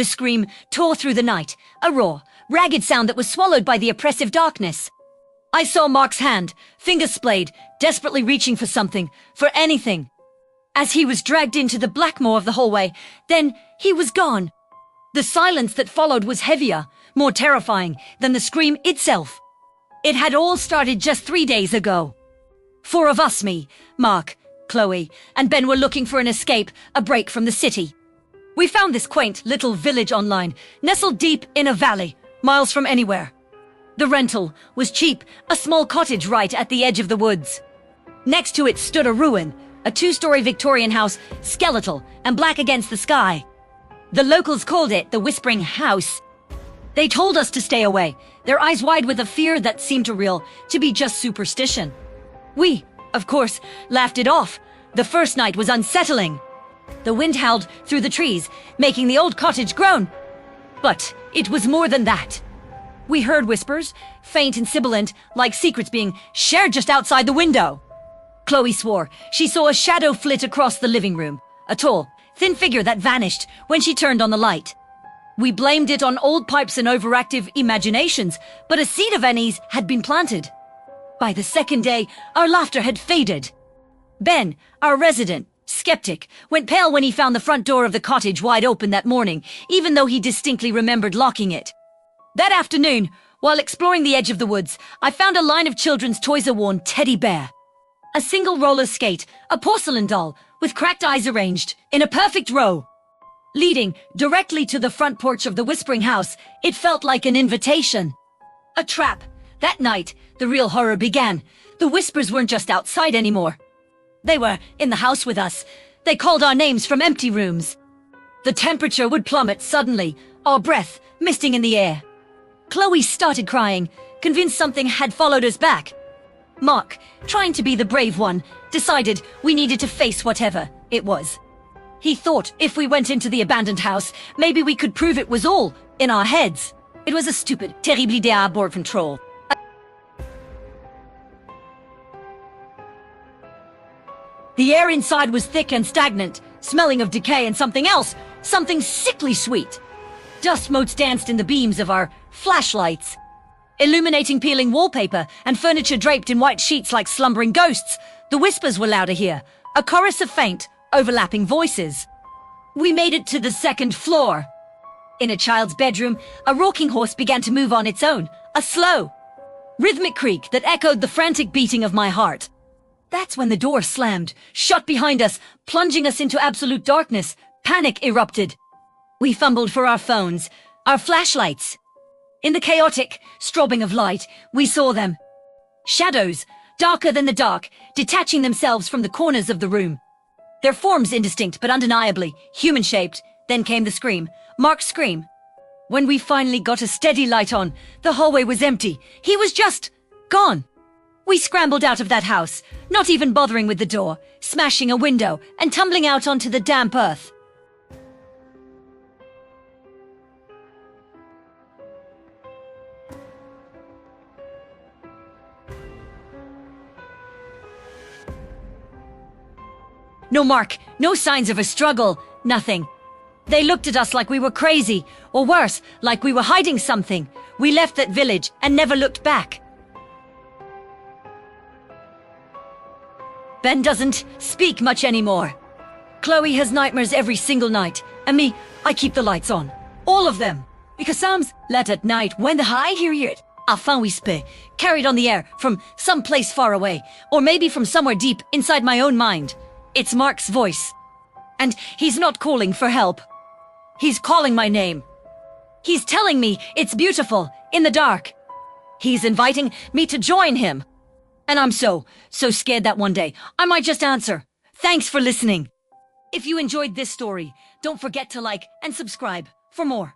The scream tore through the night, a raw, ragged sound that was swallowed by the oppressive darkness. I saw Mark's hand, fingers splayed, desperately reaching for something, for anything. As he was dragged into the blackmoor of the hallway, then he was gone. The silence that followed was heavier, more terrifying than the scream itself. It had all started just 3 days ago. 4 of us, me, Mark, Chloe, and Ben were looking for an escape, a break from the city. We found this quaint little village online, nestled deep in a valley, miles from anywhere. The rental was cheap, a small cottage right at the edge of the woods. Next to it stood a ruin, a 2-story Victorian house, skeletal and black against the sky. The locals called it the Whispering House. They told us to stay away, their eyes wide with a fear that seemed too real to be just superstition. We, of course, laughed it off. The first night was unsettling. The wind howled through the trees, making the old cottage groan. But it was more than that. We heard whispers, faint and sibilant, like secrets being shared just outside the window. Chloe swore she saw a shadow flit across the living room, a tall, thin figure that vanished when she turned on the light. We blamed it on old pipes and overactive imaginations, but a seed of unease had been planted. By the second day, our laughter had faded. Ben, our resident, skeptic, went pale when he found the front door of the cottage wide open that morning, even though he distinctly remembered locking it. That afternoon, while exploring the edge of the woods, I found a line of children's toys-a-worn teddy bear. A single roller skate, a porcelain doll, with cracked eyes arranged in a perfect row. Leading directly to the front porch of the Whispering House, it felt like an invitation. A trap. That night, the real horror began. The whispers weren't just outside anymore. They were in the house with us. They called our names from empty rooms. The temperature would plummet suddenly, our breath misting in the air. Chloe started crying, convinced something had followed us back. Mark, trying to be the brave one, decided we needed to face whatever it was. He thought if we went into the abandoned house, maybe we could prove it was all in our heads. It was a stupid, terrible idea à board control. The air inside was thick and stagnant, smelling of decay and something else, something sickly sweet. Dust motes danced in the beams of our flashlights, illuminating peeling wallpaper and furniture draped in white sheets like slumbering ghosts. The whispers were louder here, a chorus of faint, overlapping voices. We made it to the 2nd floor. In a child's bedroom, a rocking horse began to move on its own, a slow, rhythmic creak that echoed the frantic beating of my heart. That's when the door slammed, shut behind us, plunging us into absolute darkness. Panic erupted. We fumbled for our phones, our flashlights. In the chaotic strobing of light, we saw them. Shadows, darker than the dark, detaching themselves from the corners of the room. Their forms indistinct but undeniably human-shaped. Then came the scream, Mark's scream. When we finally got a steady light on, the hallway was empty. He was just gone. We scrambled out of that house, not even bothering with the door, smashing a window and tumbling out onto the damp earth. No Mark, no signs of a struggle, nothing. They looked at us like we were crazy, or worse, like we were hiding something. We left that village and never looked back. Ben doesn't speak much anymore. Chloe has nightmares every single night, and me, I keep the lights on. All of them. Because sounds let at night when the high hear it. Enfin whisper, carried on the air from some place far away, or maybe from somewhere deep inside my own mind. It's Mark's voice. And he's not calling for help. He's calling my name. He's telling me it's beautiful, in the dark. He's inviting me to join him. And I'm so scared that one day I might just answer, "Thanks for listening." If you enjoyed this story, don't forget to like and subscribe for more.